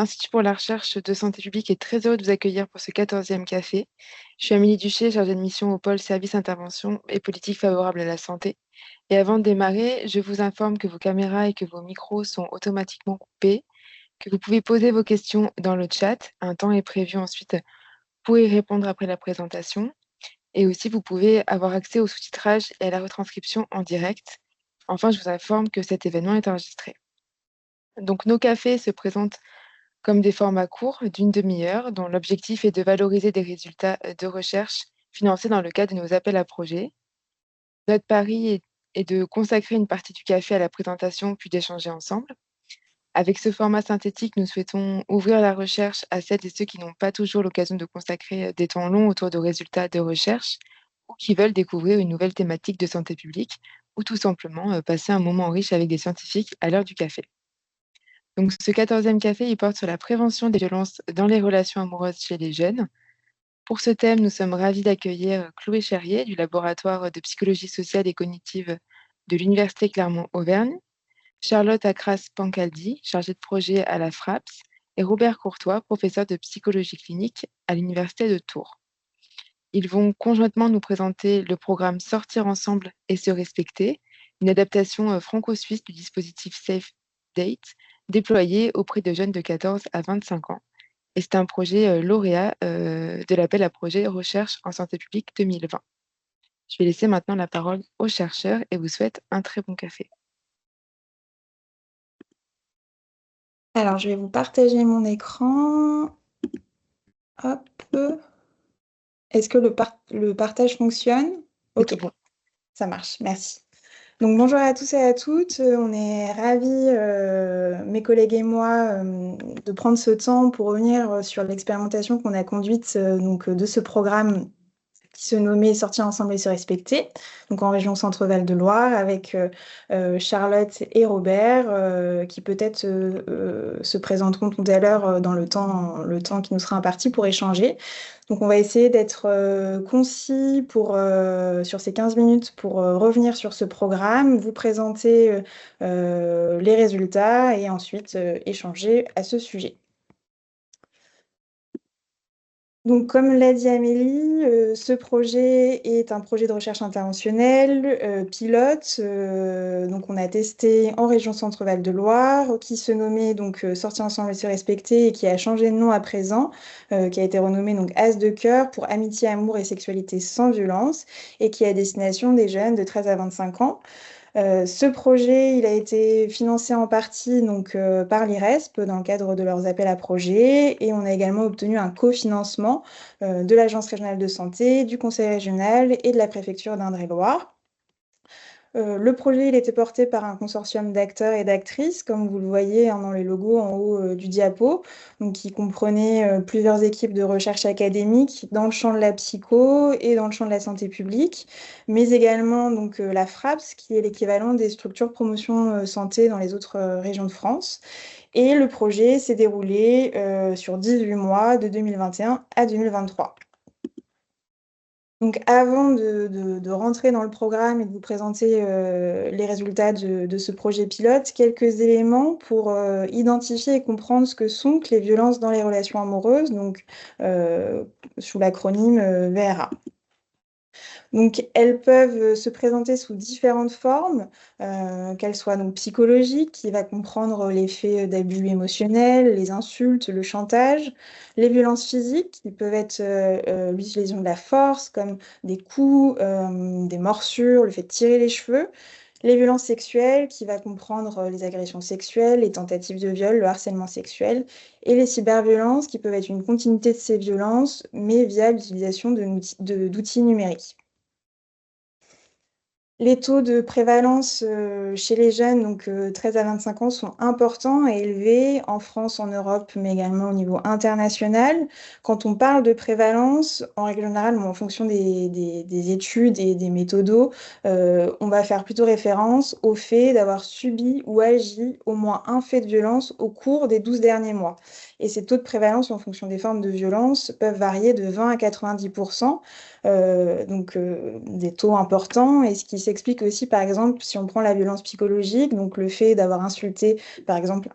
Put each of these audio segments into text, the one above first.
l'Institut pour la recherche de santé publique est très heureux de vous accueillir pour ce 14e café. Je suis Amélie Duché, chargée de mission au pôle service intervention et politique favorable à la santé. Et avant de démarrer, je vous informe que vos caméras et que vos micros sont automatiquement coupés, que vous pouvez poser vos questions dans le chat. Un temps est prévu ensuite pour y répondre après la présentation. Et aussi, vous pouvez avoir accès au sous-titrage et à la retranscription en direct. Enfin, je vous informe que cet événement est enregistré. Donc, nos cafés se présentent comme des formats courts d'une demi-heure, dont l'objectif est de valoriser des résultats de recherche financés dans le cadre de nos appels à projets. Notre pari est de consacrer une partie du café à la présentation, puis d'échanger ensemble. Avec ce format synthétique, nous souhaitons ouvrir la recherche à celles et ceux qui n'ont pas toujours l'occasion de consacrer des temps longs autour de résultats de recherche ou qui veulent découvrir une nouvelle thématique de santé publique ou tout simplement passer un moment riche avec des scientifiques à l'heure du café. Donc, ce 14e café, il porte sur la prévention des violences dans les relations amoureuses chez les jeunes. Pour ce thème, nous sommes ravis d'accueillir Chloé Cherrier du laboratoire de psychologie sociale et cognitive de l'Université Clermont-Auvergne, Charlotte Acras-Pancaldi, chargée de projet à la FRAPS, et Robert Courtois, professeur de psychologie clinique à l'Université de Tours. Ils vont conjointement nous présenter le programme Sortir ensemble et se respecter, une adaptation franco-suisse du dispositif Safe Date, déployé auprès de jeunes de 14 à 25 ans. Et c'est un projet lauréat de l'appel à projet Recherche en santé publique 2020. Je vais laisser maintenant la parole aux chercheurs et vous souhaite un très bon café. Alors, je vais vous partager mon écran. Hop. Est-ce que le partage fonctionne? C'est Ok, tout bon. ça marche, merci. Donc bonjour à tous et à toutes, on est ravis, mes collègues et moi, de prendre ce temps pour revenir sur l'expérimentation qu'on a conduite de ce programme qui se nommait Sortir ensemble et se respecter, donc en région Centre-Val de Loire, avec Charlotte et Robert, qui peut-être se présenteront tout à l'heure dans le temps qui nous sera imparti pour échanger. Donc on va essayer d'être concis sur ces 15 minutes pour revenir sur ce programme, vous présenter les résultats et ensuite échanger à ce sujet. Donc, comme l'a dit Amélie, ce projet est un projet de recherche interventionnelle, pilote. Donc, on a testé en région Centre-Val de Loire, qui se nommait donc Sortir ensemble et se respecter, et qui a changé de nom à présent, qui a été renommé donc As de cœur pour Amitié, Amour et Sexualité sans violence, et qui est à destination des jeunes de 13 à 25 ans. Ce projet, il a été financé en partie par l'IRESP dans le cadre de leurs appels à projets, et on a également obtenu un cofinancement de l'Agence régionale de santé, du Conseil régional et de la préfecture d'Indre-et-Loire. Le projet, il était porté par un consortium d'acteurs et d'actrices, comme vous le voyez dans les logos en haut du diapo, donc qui comprenait plusieurs équipes de recherche académique dans le champ de la psycho et dans le champ de la santé publique, mais également la FRAPS, qui est l'équivalent des structures promotion santé dans les autres régions de France. Et le projet s'est déroulé sur 18 mois, de 2021 à 2023. Donc, avant de rentrer dans le programme et de vous présenter les résultats de ce projet pilote, quelques éléments pour identifier et comprendre ce que sont que les violences dans les relations amoureuses, sous l'acronyme VRA. Donc, elles peuvent se présenter sous différentes formes, qu'elles soient donc psychologiques, qui va comprendre les faits d'abus émotionnels, les insultes, le chantage, les violences physiques, qui peuvent être l'utilisation de la force, comme des coups, des morsures, le fait de tirer les cheveux, les violences sexuelles, qui va comprendre les agressions sexuelles, les tentatives de viol, le harcèlement sexuel, et les cyberviolences, qui peuvent être une continuité de ces violences, mais via l'utilisation d'outils numériques. Les taux de prévalence chez les jeunes, 13 à 25 ans, sont importants et élevés en France, en Europe, mais également au niveau international. Quand on parle de prévalence, en règle générale, en fonction des études et des méthodos, on va faire plutôt référence au fait d'avoir subi ou agi au moins un fait de violence au cours des 12 derniers mois. Et ces taux de prévalence, en fonction des formes de violence, peuvent varier de 20 à 90%, des taux importants. Et ce qui s'explique aussi, par exemple, si on prend la violence psychologique, donc le fait d'avoir insulté, par exemple,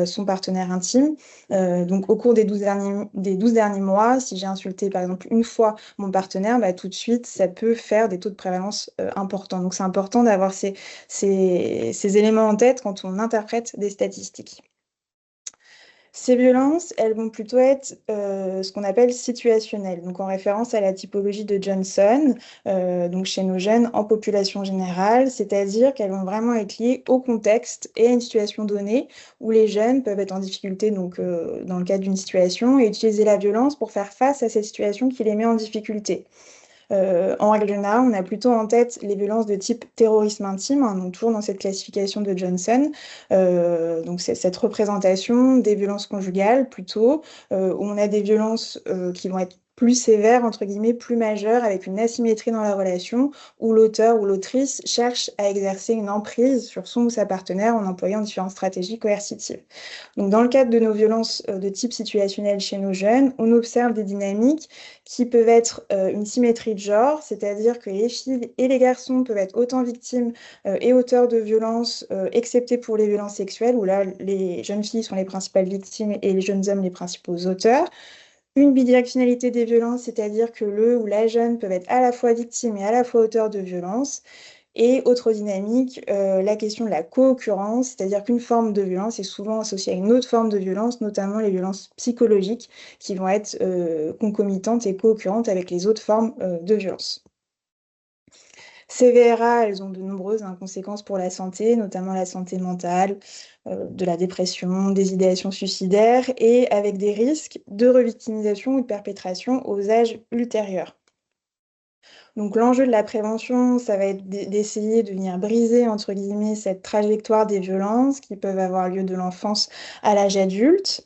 son partenaire intime. Donc, au cours des 12 derniers mois, si j'ai insulté, par exemple, une fois mon partenaire, bah, tout de suite, ça peut faire des taux de prévalence importants. Donc, c'est important d'avoir ces éléments en tête quand on interprète des statistiques. Ces violences, elles vont plutôt être ce qu'on appelle situationnelles, donc en référence à la typologie de Johnson, donc chez nos jeunes en population générale, c'est-à-dire qu'elles vont vraiment être liées au contexte et à une situation donnée où les jeunes peuvent être en difficulté donc, dans le cadre d'une situation et utiliser la violence pour faire face à cette situation qui les met en difficulté. En règle générale, on a plutôt en tête les violences de type terrorisme intime, hein, donc toujours dans cette classification de Johnson. Donc c'est cette représentation des violences conjugales plutôt, où on a des violences qui vont être plus sévères, entre guillemets, plus majeures, avec une asymétrie dans la relation, où l'auteur ou l'autrice cherche à exercer une emprise sur son ou sa partenaire en employant différentes stratégies coercitives. Donc, dans le cadre de nos violences de type situationnel chez nos jeunes, on observe des dynamiques qui peuvent être une symétrie de genre, c'est-à-dire que les filles et les garçons peuvent être autant victimes et auteurs de violences, excepté pour les violences sexuelles, où là, les jeunes filles sont les principales victimes et les jeunes hommes les principaux auteurs. Une bidirectionnalité des violences, c'est-à-dire que le ou la jeune peuvent être à la fois victime et à la fois auteur de violences. Et autre dynamique, la question de la co-occurrence, c'est-à-dire qu'une forme de violence est souvent associée à une autre forme de violence, notamment les violences psychologiques, qui vont être concomitantes et co-occurrentes avec les autres formes de violence. Ces VRA, elles ont de nombreuses conséquences pour la santé, notamment la santé mentale, de la dépression, des idéations suicidaires, et avec des risques de revictimisation ou de perpétration aux âges ultérieurs. Donc l'enjeu de la prévention, ça va être d'essayer de venir briser, entre guillemets, cette trajectoire des violences qui peuvent avoir lieu de l'enfance à l'âge adulte.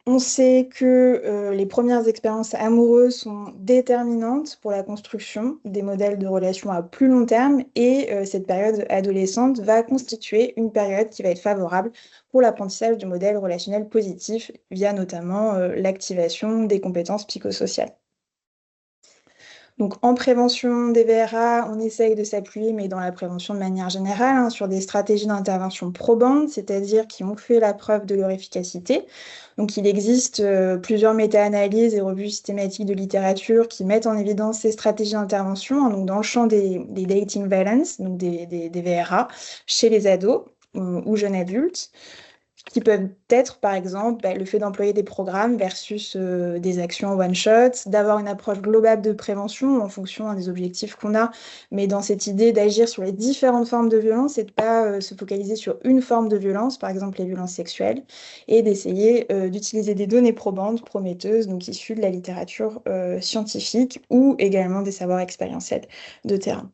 On sait que les premières expériences amoureuses sont déterminantes pour la construction des modèles de relations à plus long terme et cette période adolescente va constituer une période qui va être favorable pour l'apprentissage de modèles relationnels positifs via notamment l'activation des compétences psychosociales. Donc, en prévention des VRA, on essaye de s'appuyer, mais dans la prévention de manière générale, sur des stratégies d'intervention probantes, c'est-à-dire qui ont fait la preuve de leur efficacité. Donc, il existe plusieurs méta-analyses et revues systématiques de littérature qui mettent en évidence ces stratégies d'intervention, donc dans le champ des dating violence, donc des VRA, chez les ados ou jeunes adultes, qui peuvent être, par exemple, le fait d'employer des programmes versus des actions one-shot, d'avoir une approche globale de prévention en fonction des objectifs qu'on a, mais dans cette idée d'agir sur les différentes formes de violence et de ne pas se focaliser sur une forme de violence, par exemple les violences sexuelles, et d'essayer d'utiliser des données probantes, prometteuses, donc issues de la littérature scientifique ou également des savoirs expérientiels de terrain.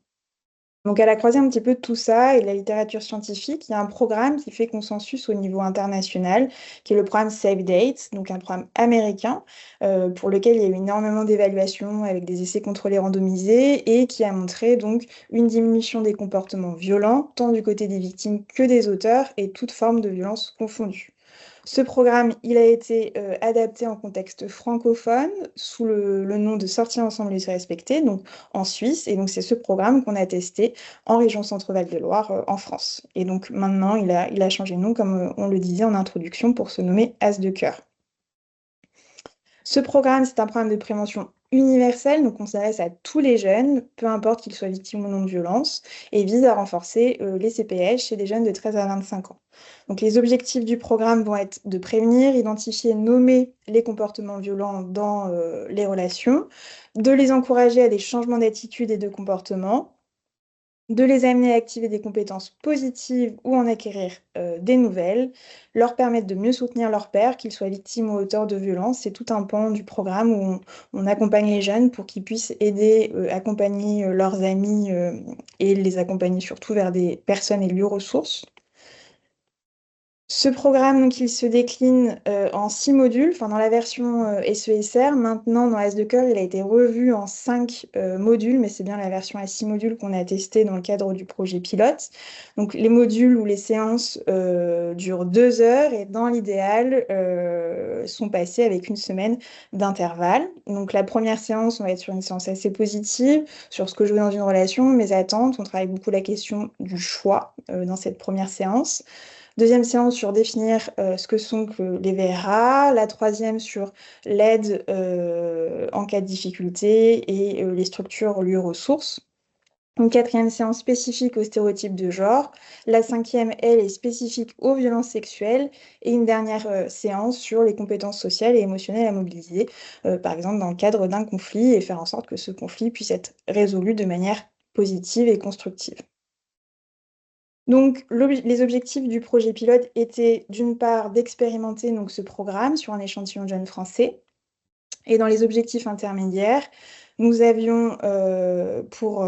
Donc, à la croisée un petit peu de tout ça et de la littérature scientifique, il y a un programme qui fait consensus au niveau international, qui est le programme Safe Date, donc un programme américain, pour lequel il y a eu énormément d'évaluations avec des essais contrôlés randomisés et qui a montré donc une diminution des comportements violents, tant du côté des victimes que des auteurs et toute forme de violence confondue. Ce programme, il a été adapté en contexte francophone sous le nom de Sortir ensemble et se respecter, donc en Suisse. Et donc, c'est ce programme qu'on a testé en région Centre-Val de Loire, en France. Et donc, maintenant, il a changé de nom, comme on le disait en introduction, pour se nommer As de cœur. Ce programme, c'est un programme de prévention universel, donc on s'adresse à tous les jeunes, peu importe qu'ils soient victimes ou non de violences, et vise à renforcer les CPS chez les jeunes de 13 à 25 ans. Donc les objectifs du programme vont être de prévenir, identifier, nommer les comportements violents dans les relations, de les encourager à des changements d'attitude et de comportement, de les amener à activer des compétences positives ou en acquérir des nouvelles, leur permettre de mieux soutenir leur père, qu'ils soient victimes ou auteurs de violences. C'est tout un pan du programme où on accompagne les jeunes pour qu'ils puissent aider, accompagner leurs amis et les accompagner surtout vers des personnes et lieux ressources. Ce programme, donc, il se décline en 6 modules. Enfin, dans la version SESR. Maintenant, dans S2Cœur, il a été revu en 5 modules, mais c'est bien la version à 6 modules qu'on a testé dans le cadre du projet pilote. Donc, les modules ou les séances durent 2 heures et dans l'idéal, sont passées avec une semaine d'intervalle. Donc, la première séance, on va être sur une séance assez positive, sur ce que je veux dans une relation, mes attentes. On travaille beaucoup la question du choix dans cette première séance. Deuxième séance sur définir ce que sont que les VRA. La troisième sur l'aide en cas de difficulté et les structures liées aux ressources. Une quatrième séance spécifique aux stéréotypes de genre. La cinquième, elle, est spécifique aux violences sexuelles. Et une dernière séance sur les compétences sociales et émotionnelles à mobiliser, par exemple dans le cadre d'un conflit, et faire en sorte que ce conflit puisse être résolu de manière positive et constructive. Donc, les objectifs du projet pilote étaient d'une part d'expérimenter donc, ce programme sur un échantillon de jeunes français. Et dans les objectifs intermédiaires, nous avions pour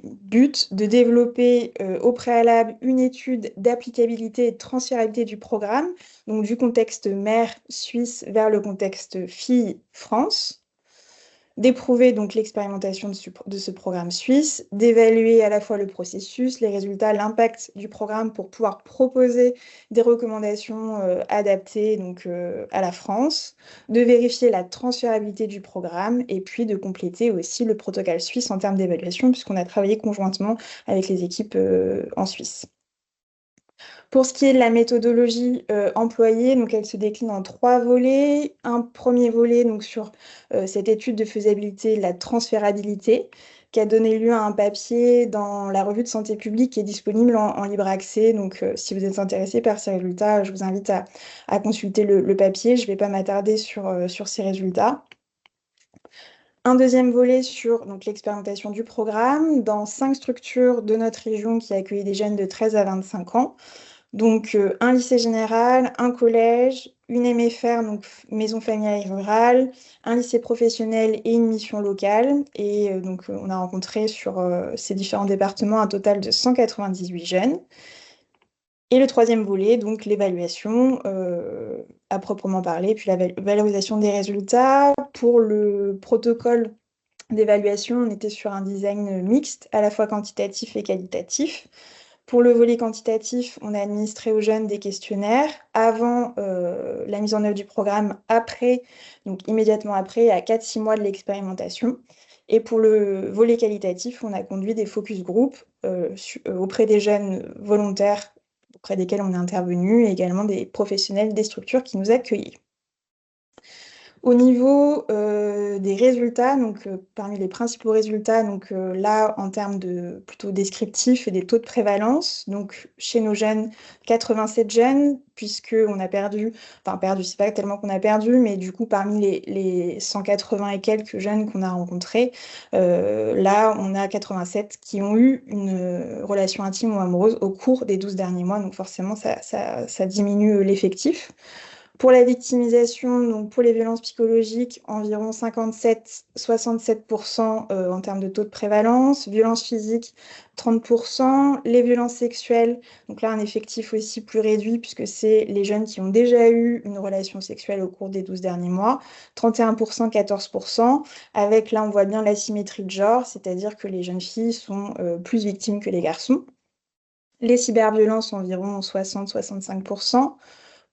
but de développer au préalable une étude d'applicabilité et de transférabilité du programme, donc du contexte mère suisse vers le contexte fille France, d'éprouver donc l'expérimentation de ce programme suisse, d'évaluer à la fois le processus, les résultats, l'impact du programme pour pouvoir proposer des recommandations adaptées donc, à la France, de vérifier la transférabilité du programme et puis de compléter aussi le protocole suisse en termes d'évaluation puisqu'on a travaillé conjointement avec les équipes en Suisse. Pour ce qui est de la méthodologie employée, donc elle se décline en 3 volets. Un premier volet donc sur cette étude de faisabilité, la transférabilité, qui a donné lieu à un papier dans la revue de santé publique qui est disponible en libre accès. Donc, si vous êtes intéressé par ces résultats, je vous invite à consulter le papier. Je ne vais pas m'attarder sur ces résultats. Un deuxième volet sur donc, l'expérimentation du programme dans 5 structures de notre région qui accueillent des jeunes de 13 à 25 ans. Donc, un lycée général, un collège, une MFR, donc maison familiale et rurale, un lycée professionnel et une mission locale. Et donc, on a rencontré sur ces différents départements un total de 198 jeunes. Et le troisième volet, donc l'évaluation à proprement parler, puis la valorisation des résultats. Pour le protocole d'évaluation, on était sur un design mixte, à la fois quantitatif et qualitatif. Pour le volet quantitatif, on a administré aux jeunes des questionnaires avant la mise en œuvre du programme, après, donc immédiatement après, à 4-6 mois de l'expérimentation. Et pour le volet qualitatif, on a conduit des focus group auprès des jeunes volontaires auprès desquels on est intervenu, et également des professionnels des structures qui nous accueillaient. Au niveau des résultats, donc parmi les principaux résultats, donc là en termes de plutôt descriptifs et des taux de prévalence, donc chez nos jeunes, 87 jeunes, puisque on a perdu, c'est pas tellement qu'on a perdu, mais du coup parmi les 180 et quelques jeunes qu'on a rencontrés, là on a 87 qui ont eu une relation intime ou amoureuse au cours des 12 derniers mois, donc forcément ça diminue l'effectif. Pour la victimisation, donc pour les violences psychologiques, environ 57-67% en termes de taux de prévalence. Violences physiques, 30%. Les violences sexuelles, donc là un effectif aussi plus réduit puisque c'est les jeunes qui ont déjà eu une relation sexuelle au cours des 12 derniers mois. 31%, 14%. Avec là on voit bien l'asymétrie de genre, c'est-à-dire que les jeunes filles sont plus victimes que les garçons. Les cyberviolences, environ 60-65%.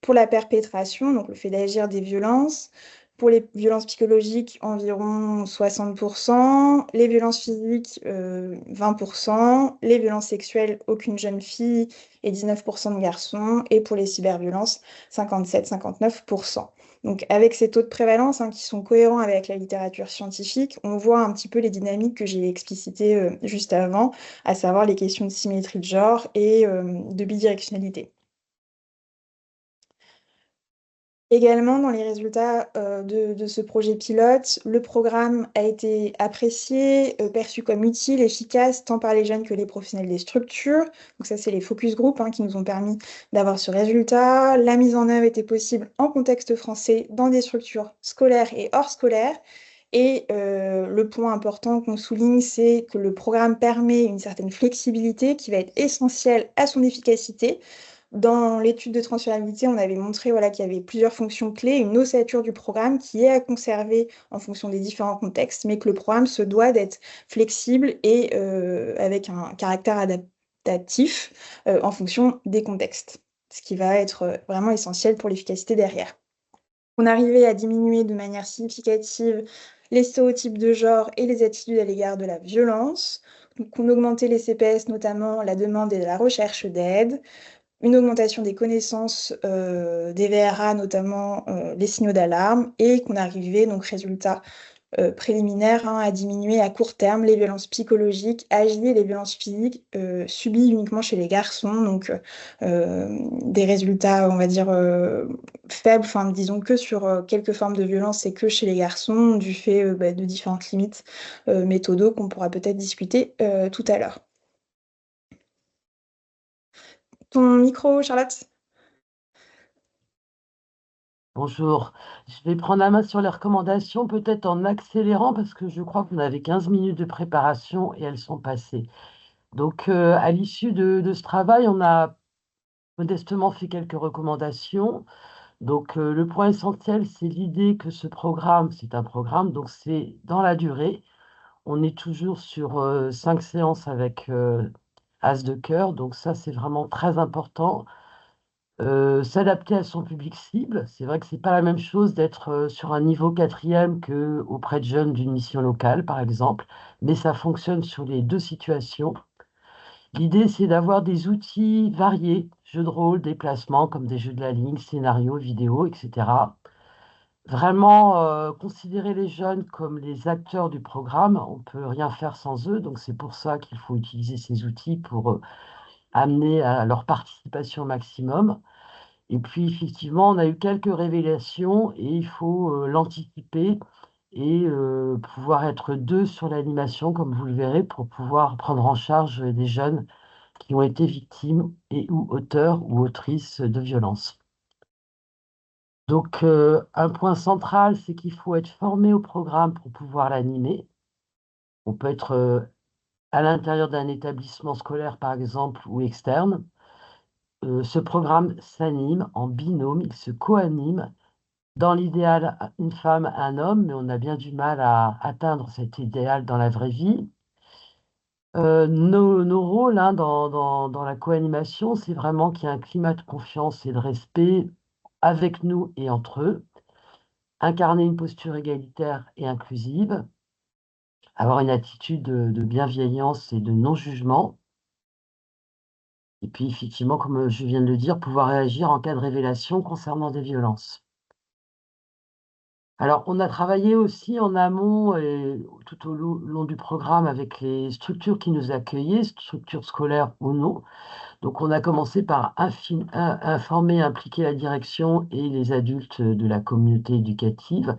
Pour la perpétration, donc le fait d'agir des violences. Pour les violences psychologiques, environ 60%. Les violences physiques, 20%. Les violences sexuelles, aucune jeune fille et 19% de garçons. Et pour les cyberviolences, 57-59%. Donc avec ces taux de prévalence qui sont cohérents avec la littérature scientifique, on voit un petit peu les dynamiques que j'ai explicitées juste avant, à savoir les questions de symétrie de genre et de bidirectionnalité. Également, dans les résultats de ce projet pilote, le programme a été apprécié, perçu comme utile, efficace, tant par les jeunes que les professionnels des structures. Donc ça, c'est les focus group qui nous ont permis d'avoir ce résultat. La mise en œuvre était possible en contexte français, dans des structures scolaires et hors scolaires. Et le point important qu'on souligne, c'est que le programme permet une certaine flexibilité qui va être essentielle à son efficacité. dans l'étude de transférabilité, on avait montré voilà, qu'il y avait plusieurs fonctions clés, une ossature du programme qui est à conserver en fonction des différents contextes, mais que le programme se doit d'être flexible et avec un caractère adaptatif en fonction des contextes, ce qui va être vraiment essentiel pour l'efficacité derrière. On arrivait à diminuer de manière significative les stéréotypes de genre et les attitudes à l'égard de la violence. Donc, on augmentait les CPS, notamment la demande et la recherche d'aide, une augmentation des connaissances des VRA, notamment les signaux d'alarme, et qu'on arrivait, donc résultat préliminaire, à diminuer à court terme les violences psychologiques agies et les violences physiques subies uniquement chez les garçons. Donc des résultats, on va dire, faibles, enfin disons que sur quelques formes de violence et que chez les garçons, du fait de différentes limites méthodaux qu'on pourra peut-être discuter tout à l'heure. Ton micro, Charlotte? Bonjour. Je vais prendre la main sur les recommandations, peut-être en accélérant, parce que je crois qu'on avait 15 minutes de préparation et elles sont passées. Donc, à l'issue de ce travail, on a modestement fait quelques recommandations. Donc, le point essentiel, c'est l'idée que ce programme, c'est un programme, donc c'est dans la durée. On est toujours sur 5 séances avec As de cœur, donc ça, c'est vraiment très important. S'adapter à son public cible. C'est vrai que c'est pas la même chose d'être sur un niveau quatrième que auprès de jeunes d'une mission locale, par exemple, mais ça fonctionne sur les deux situations. L'idée, c'est d'avoir des outils variés, jeux de rôle, déplacements, comme des jeux de la ligne, scénarios, vidéos, etc. Vraiment considérer les jeunes comme les acteurs du programme. On peut rien faire sans eux, donc c'est pour ça qu'il faut utiliser ces outils pour amener à leur participation au maximum. Et puis, effectivement, on a eu quelques révélations et il faut l'anticiper et pouvoir être deux sur l'animation, comme vous le verrez, pour pouvoir prendre en charge des jeunes qui ont été victimes et ou auteurs ou autrices de violences. Donc, un point central, c'est qu'il faut être formé au programme pour pouvoir l'animer. On peut être à l'intérieur d'un établissement scolaire, par exemple, ou externe. Ce programme s'anime en binôme, il se co-anime. Dans l'idéal, une femme, un homme, mais on a bien du mal à atteindre cet idéal dans la vraie vie. Nos rôles dans la co-animation, c'est vraiment qu'il y ait un climat de confiance et de respect avec nous et entre eux, incarner une posture égalitaire et inclusive, avoir une attitude de bienveillance et de non-jugement, et puis effectivement, comme je viens de le dire, pouvoir réagir en cas de révélation concernant des violences. Alors, on a travaillé aussi en amont et tout au long du programme avec les structures qui nous accueillaient, structures scolaires ou non. Donc, on a commencé par informer, impliquer la direction et les adultes de la communauté éducative.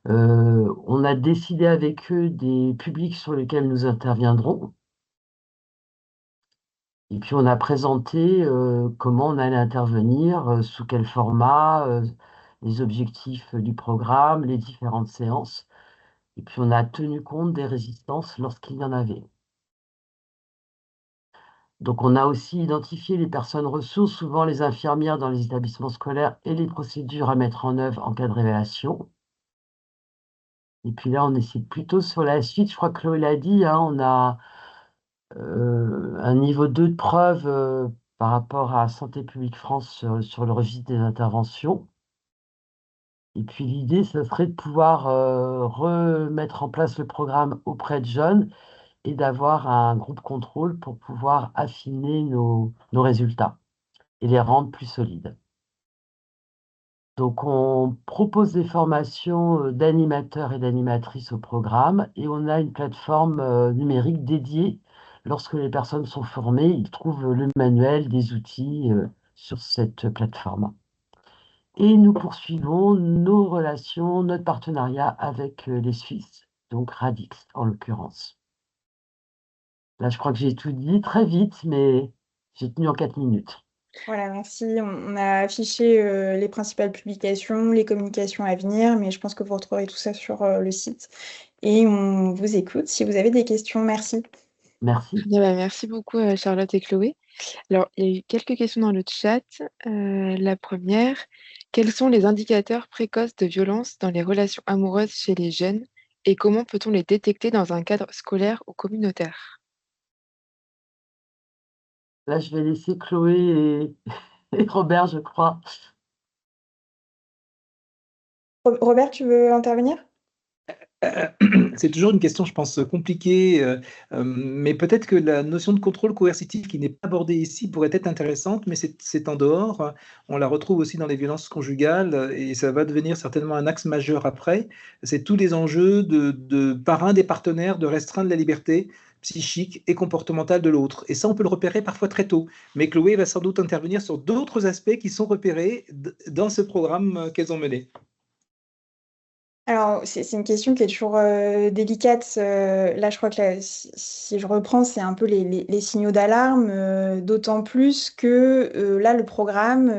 On a décidé avec eux des publics sur lesquels nous interviendrons. Et puis, on a présenté comment on allait intervenir, sous quel format, les objectifs du programme, les différentes séances. Et puis, on a tenu compte des résistances lorsqu'il y en avait. Donc, on a aussi identifié les personnes ressources, souvent les infirmières dans les établissements scolaires, et les procédures à mettre en œuvre en cas de révélation. Et puis là, on essaie plutôt sur la suite. Je crois que Chloé l'a dit, on a un niveau 2 de preuve par rapport à Santé publique France sur le registre des interventions. Et puis l'idée, ce serait de pouvoir remettre en place le programme auprès de jeunes et d'avoir un groupe contrôle pour pouvoir affiner nos résultats et les rendre plus solides. Donc, on propose des formations d'animateurs et d'animatrices au programme et on a une plateforme numérique dédiée. Lorsque les personnes sont formées, ils trouvent le manuel des outils sur cette plateforme. Et nous poursuivons nos relations, notre partenariat avec les Suisses, donc Radix en l'occurrence. Là, je crois que j'ai tout dit très vite, mais j'ai tenu en 4 minutes. Voilà, merci. On a affiché les principales publications, les communications à venir, mais je pense que vous retrouverez tout ça sur le site. Et on vous écoute si vous avez des questions. Merci. Merci. Bien, bah, merci beaucoup, Charlotte et Chloé. Alors, il y a eu quelques questions dans le chat. La première, quels sont les indicateurs précoces de violence dans les relations amoureuses chez les jeunes et comment peut-on les détecter dans un cadre scolaire ou communautaire? Là, je vais laisser Chloé et Robert, je crois. Robert, tu veux intervenir? C'est toujours une question, je pense, compliquée, mais peut-être que la notion de contrôle coercitif qui n'est pas abordée ici pourrait être intéressante, mais c'est en dehors. On la retrouve aussi dans les violences conjugales et ça va devenir certainement un axe majeur après. C'est tous les enjeux par un des partenaires de restreindre la liberté psychique et comportementale de l'autre. Et ça, on peut le repérer parfois très tôt. Mais Chloé va sans doute intervenir sur d'autres aspects qui sont repérés dans ce programme qu'elles ont mené. Alors, c'est une question qui est toujours délicate. Là, je crois que si je reprends, c'est un peu les signaux d'alarme, d'autant plus que là, le programme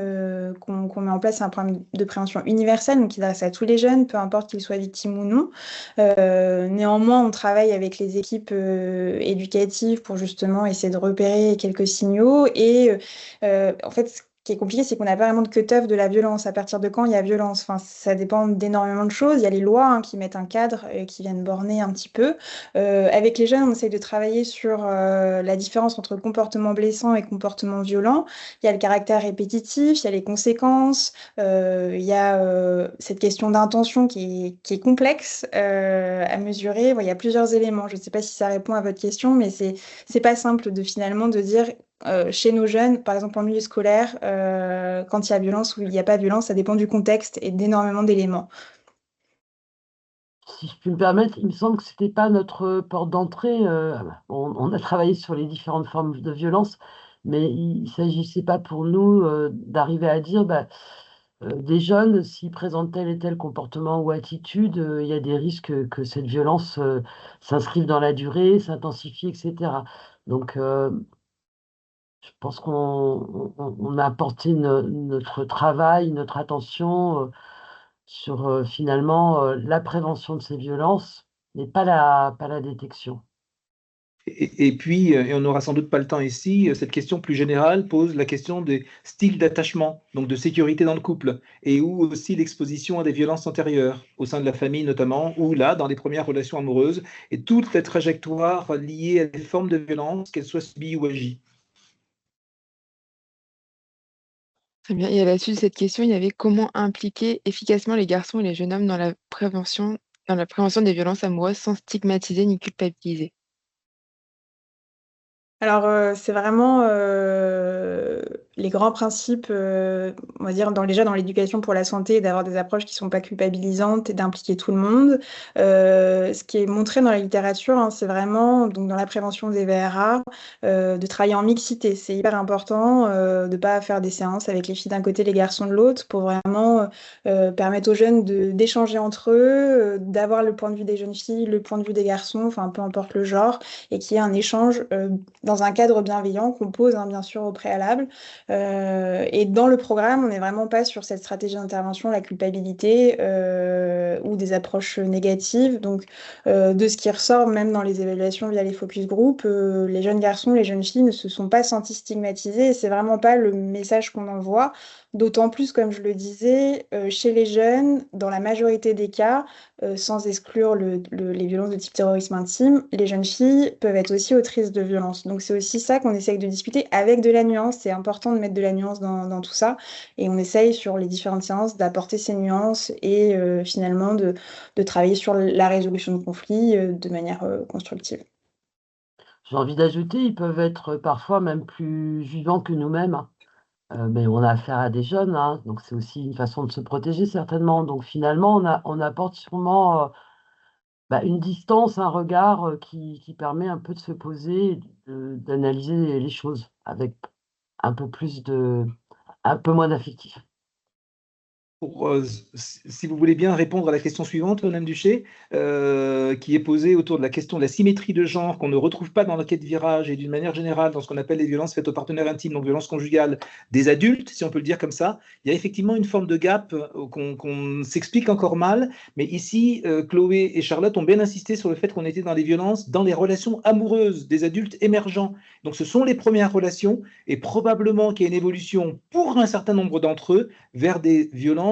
qu'on met en place, c'est un programme de prévention universelle, donc qui s'adresse à tous les jeunes, peu importe qu'ils soient victimes ou non. Néanmoins, on travaille avec les équipes éducatives pour justement essayer de repérer quelques signaux. Et en fait, ce qui est compliqué, c'est qu'on n'a pas vraiment de cut-off de la violence. À partir de quand il y a violence? Enfin, ça dépend d'énormément de choses. Il y a les lois qui mettent un cadre et qui viennent borner un petit peu. Avec les jeunes, on essaye de travailler sur la différence entre comportement blessant et comportement violent. Il y a le caractère répétitif, il y a les conséquences, il y a cette question d'intention qui est complexe à mesurer. Bon, il y a plusieurs éléments. Je ne sais pas si ça répond à votre question, mais c'est pas simple de finalement de dire chez nos jeunes, par exemple en milieu scolaire, quand il y a violence ou il n'y a pas violence, ça dépend du contexte et d'énormément d'éléments. Si je puis me permettre, il me semble que c'était pas notre porte d'entrée. On a travaillé sur les différentes formes de violence, mais il ne s'agissait pas pour nous d'arriver à dire bah, des jeunes, s'ils présentent tel et tel comportement ou attitude, il y a des risques que cette violence s'inscrive dans la durée, s'intensifie, etc. Donc, je pense qu'on a apporté notre travail, notre attention sur finalement la prévention de ces violences, mais pas la détection. Et puis, et on n'aura sans doute pas le temps ici, cette question plus générale pose la question des styles d'attachement, donc de sécurité dans le couple, et où aussi l'exposition à des violences antérieures, au sein de la famille notamment, ou là, dans les premières relations amoureuses, et toutes les trajectoires liées à des formes de violence, qu'elles soient subies ou agies. Très bien. Et à la suite de cette question, il y avait comment impliquer efficacement les garçons et les jeunes hommes dans la prévention des violences amoureuses sans stigmatiser ni culpabiliser. Alors, c'est vraiment les grands principes, on va dire, déjà dans l'éducation pour la santé, d'avoir des approches qui sont pas culpabilisantes et d'impliquer tout le monde. Ce qui est montré dans la littérature, hein, c'est vraiment, donc dans la prévention des VRA, de travailler en mixité. C'est hyper important de pas faire des séances avec les filles d'un côté, les garçons de l'autre, pour vraiment permettre aux jeunes d'échanger entre eux, d'avoir le point de vue des jeunes filles, le point de vue des garçons, enfin peu importe le genre, et qu'il y ait un échange dans un cadre bienveillant qu'on pose, hein, bien sûr, au préalable. Et dans le programme, on n'est vraiment pas sur cette stratégie d'intervention, la culpabilité ou des approches négatives. Donc, de ce qui ressort, même dans les évaluations via les focus group, les jeunes garçons, les jeunes filles ne se sont pas sentis stigmatisés et c'est vraiment pas le message qu'on envoie. D'autant plus, comme je le disais, chez les jeunes, dans la majorité des cas, sans exclure les violences de type terrorisme intime, les jeunes filles peuvent être aussi autrices de violences. Donc c'est aussi ça qu'on essaye de discuter avec de la nuance. C'est important de mettre de la nuance dans tout ça. Et on essaye sur les différentes séances d'apporter ces nuances et finalement de travailler sur la résolution de conflits de manière constructive. J'ai envie d'ajouter, ils peuvent être parfois même plus vivants que nous-mêmes, hein. Mais on a affaire à des jeunes, hein, donc c'est aussi une façon de se protéger certainement. Donc finalement, on apporte sûrement bah, une distance, un regard qui permet un peu de se poser, et d'analyser les choses avec un peu moins d'affectif. pour, si vous voulez bien répondre à la question suivante, Madame Duché, qui est posée autour de la question de la symétrie de genre qu'on ne retrouve pas dans la quête virage et d'une manière générale dans ce qu'on appelle les violences faites aux partenaires intimes, donc violences conjugales des adultes, si on peut le dire comme ça, il y a effectivement une forme de gap qu'on s'explique encore mal, mais ici, Chloé et Charlotte ont bien insisté sur le fait qu'on était dans les violences, dans les relations amoureuses des adultes émergents. Donc ce sont les premières relations et probablement qu'il y a une évolution pour un certain nombre d'entre eux vers des violences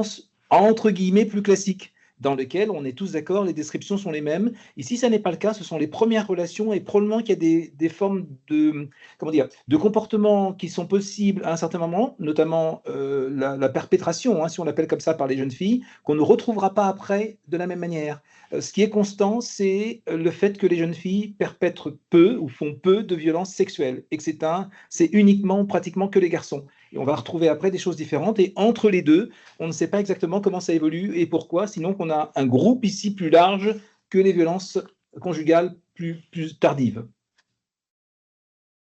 entre guillemets plus classiques, dans lesquelles on est tous d'accord, les descriptions sont les mêmes. Ici, ça n'est pas le cas, ce sont les premières relations et probablement qu'il y a des formes de, comment dire, de comportements qui sont possibles à un certain moment, notamment la perpétration, hein, si on l'appelle comme ça, par les jeunes filles, qu'on ne retrouvera pas après de la même manière. Ce qui est constant, c'est le fait que les jeunes filles perpètrent peu ou font peu de violences sexuelles et que c'est uniquement, pratiquement que les garçons. Et on va retrouver après des choses différentes. Et entre les deux, on ne sait pas exactement comment ça évolue et pourquoi, sinon qu'on a un groupe ici plus large que les violences conjugales plus tardives.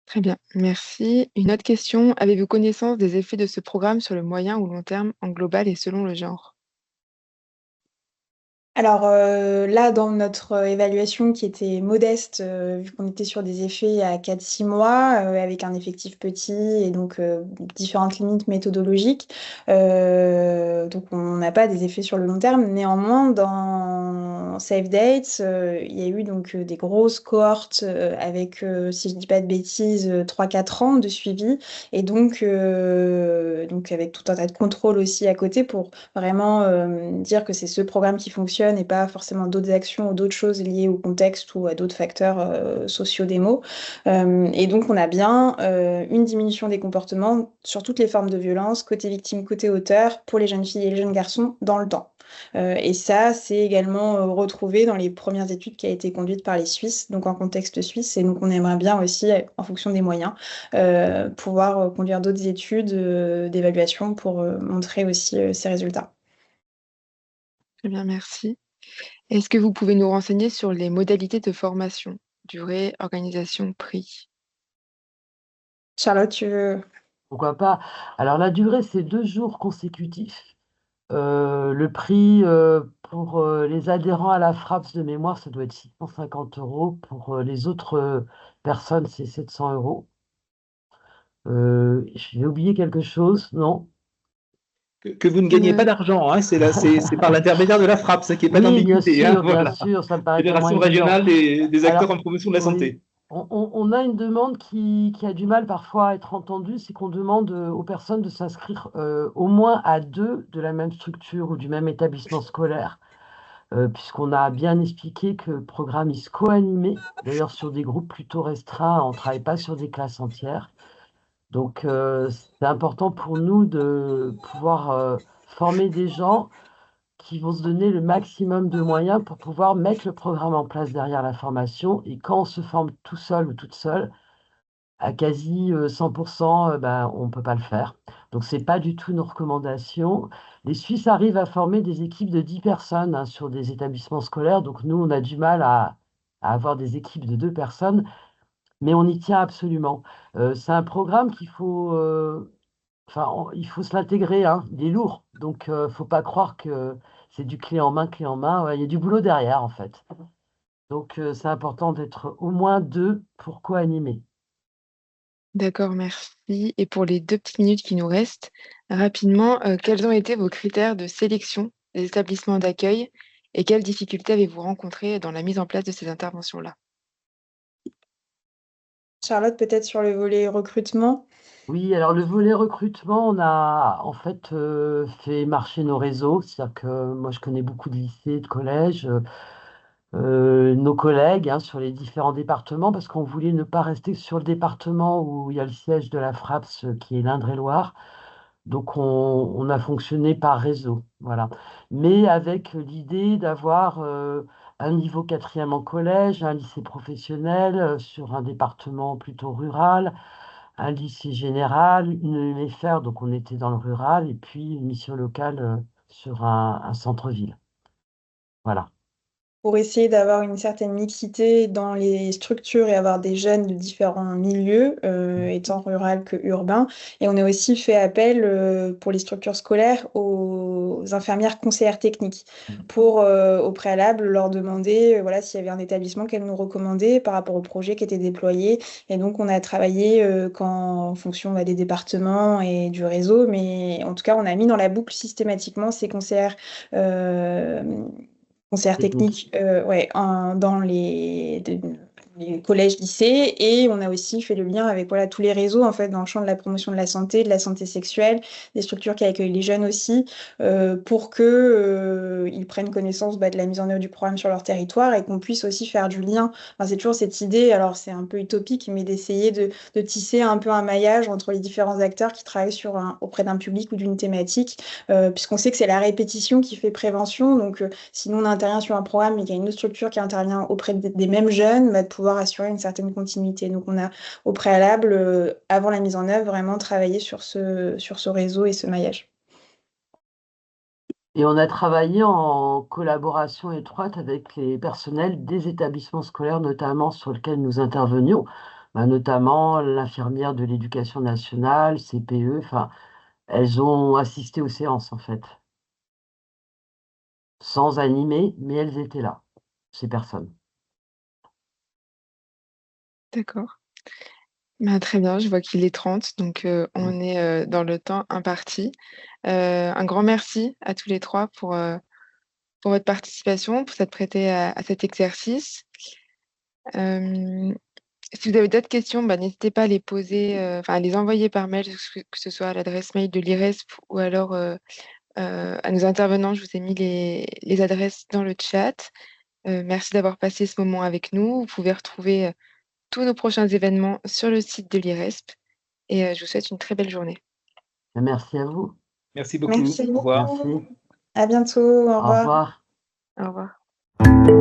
Très bien, merci. Une autre question, avez-vous connaissance des effets de ce programme sur le moyen ou long terme en global et selon le genre? Alors là, dans notre évaluation qui était modeste, vu qu'on était sur des effets à 4-6 mois, avec un effectif petit et donc différentes limites méthodologiques, donc on n'a pas des effets sur le long terme. Néanmoins, dans Safe Dates, il y a eu donc des grosses cohortes avec, si je dis pas de bêtises, 3-4 ans de suivi et donc avec tout un tas de contrôles aussi à côté pour vraiment dire que c'est ce programme qui fonctionne et pas forcément d'autres actions ou d'autres choses liées au contexte ou à d'autres facteurs sociaux-démo. Et donc on a bien une diminution des comportements sur toutes les formes de violence, côté victime, côté auteur, pour les jeunes filles et les jeunes garçons dans le temps. Et ça, c'est également retrouvé dans les premières études qui a été conduites par les Suisses, donc en contexte suisse. Et donc on aimerait bien aussi, en fonction des moyens, pouvoir conduire d'autres études d'évaluation pour montrer aussi ces résultats. Très bien, merci. Est-ce que vous pouvez nous renseigner sur les modalités de formation, durée, organisation, prix? Charlotte, tu veux... Pourquoi pas? Alors la durée, c'est 2 jours consécutifs. Le prix pour les adhérents à la FRAPS de mémoire, ça doit être 650 €. Pour les autres personnes, c'est 700 €. J'ai oublié quelque chose, non? Que vous ne gagnez pas d'argent, hein, c'est par l'intermédiaire de la frappe, ça qui n'est pas Oui, d'ambiguïté. Hein, bien voilà. sûr, ça me paraît tellement Fédération évident. régionale des acteurs Alors, en promotion de la oui, santé. on a une demande qui a du mal parfois à être entendue, c'est qu'on demande aux personnes de s'inscrire au moins à 2 de la même structure ou du même établissement scolaire, puisqu'on a bien expliqué que le programme il se co-animait, d'ailleurs sur des groupes plutôt restreints, on ne travaille pas sur des classes entières. Donc c'est important pour nous de pouvoir former des gens qui vont se donner le maximum de moyens pour pouvoir mettre le programme en place derrière la formation. Et quand on se forme tout seul ou toute seule, à quasi 100%, ben, on ne peut pas le faire. Donc, ce n'est pas du tout nos recommandations. Les Suisses arrivent à former des équipes de 10 personnes hein, sur des établissements scolaires. Donc, nous, on a du mal à avoir des équipes de 2 personnes, mais on y tient absolument. C'est un programme qu'il faut, enfin, il faut se l'intégrer, hein. Il est lourd. Donc, il ne faut pas croire que c'est du clé en main, clé en main. Ouais, il y a du boulot derrière, en fait. Donc, c'est important d'être au moins 2 pour co-animer. D'accord, merci. Et pour les 2 petites minutes qui nous restent, rapidement, quels ont été vos critères de sélection des établissements d'accueil et quelles difficultés avez-vous rencontrées dans la mise en place de ces interventions-là? Charlotte, peut-être sur le volet recrutement. Oui, alors le volet recrutement, on a en fait fait marcher nos réseaux. C'est-à-dire que moi, je connais beaucoup de lycées, de collèges, nos collègues hein, sur les différents départements, parce qu'on voulait ne pas rester sur le département où il y a le siège de la FRAPS, qui est l'Indre-et-Loire. Donc, on a fonctionné par réseau, voilà. Mais avec l'idée d'avoir un niveau quatrième en collège, un lycée professionnel sur un département plutôt rural, un lycée général, une EMFR, donc on était dans le rural, et puis une mission locale sur un centre-ville. Voilà. pour essayer d'avoir une certaine mixité dans les structures et avoir des jeunes de différents milieux, étant rural que urbain. Et on a aussi fait appel pour les structures scolaires aux infirmières conseillères techniques pour, au préalable, leur demander voilà, s'il y avait un établissement qu'elles nous recommandaient par rapport au projet qui était déployé. Et donc, on a travaillé en fonction des départements et du réseau, mais en tout cas, on a mis dans la boucle systématiquement ces conseillères techniques ouais, dans les collèges, lycées, et on a aussi fait le lien avec voilà, tous les réseaux en fait, dans le champ de la promotion de la santé sexuelle, des structures qui accueillent les jeunes aussi, pour que ils prennent connaissance de la mise en œuvre du programme sur leur territoire et qu'on puisse aussi faire du lien. Enfin, c'est toujours cette idée, alors c'est un peu utopique, mais d'essayer de tisser un peu un maillage entre les différents acteurs qui travaillent auprès d'un public ou d'une thématique, puisqu'on sait que c'est la répétition qui fait prévention, donc si nous, on intervient sur un programme et qu'il y a une autre structure qui intervient auprès des mêmes jeunes, de pouvoir assurer une certaine continuité. Donc, on a au préalable, avant la mise en œuvre, vraiment travaillé sur ce réseau et ce maillage. Et on a travaillé en collaboration étroite avec les personnels des établissements scolaires, notamment sur lesquels nous intervenions, notamment l'infirmière de l'éducation nationale, CPE, enfin, elles ont assisté aux séances en fait, sans animer, mais elles étaient là, ces personnes. D'accord. Très bien, je vois qu'il est 30, donc on est dans le temps imparti. Un grand merci à tous les trois pour votre participation, pour s'être prêté à cet exercice. Euh, Si vous avez d'autres questions, n'hésitez pas à les poser, à les envoyer par mail, que ce soit à l'adresse mail de l'IRESP ou alors à nos intervenants. Je vous ai mis les adresses dans le chat. Merci d'avoir passé ce moment avec nous. Vous pouvez retrouver tous nos prochains événements sur le site de l'IRESP et je vous souhaite une très belle journée. Merci à vous. Merci beaucoup. Merci Au revoir. beaucoup. À bientôt. Au Au revoir. revoir. Au revoir.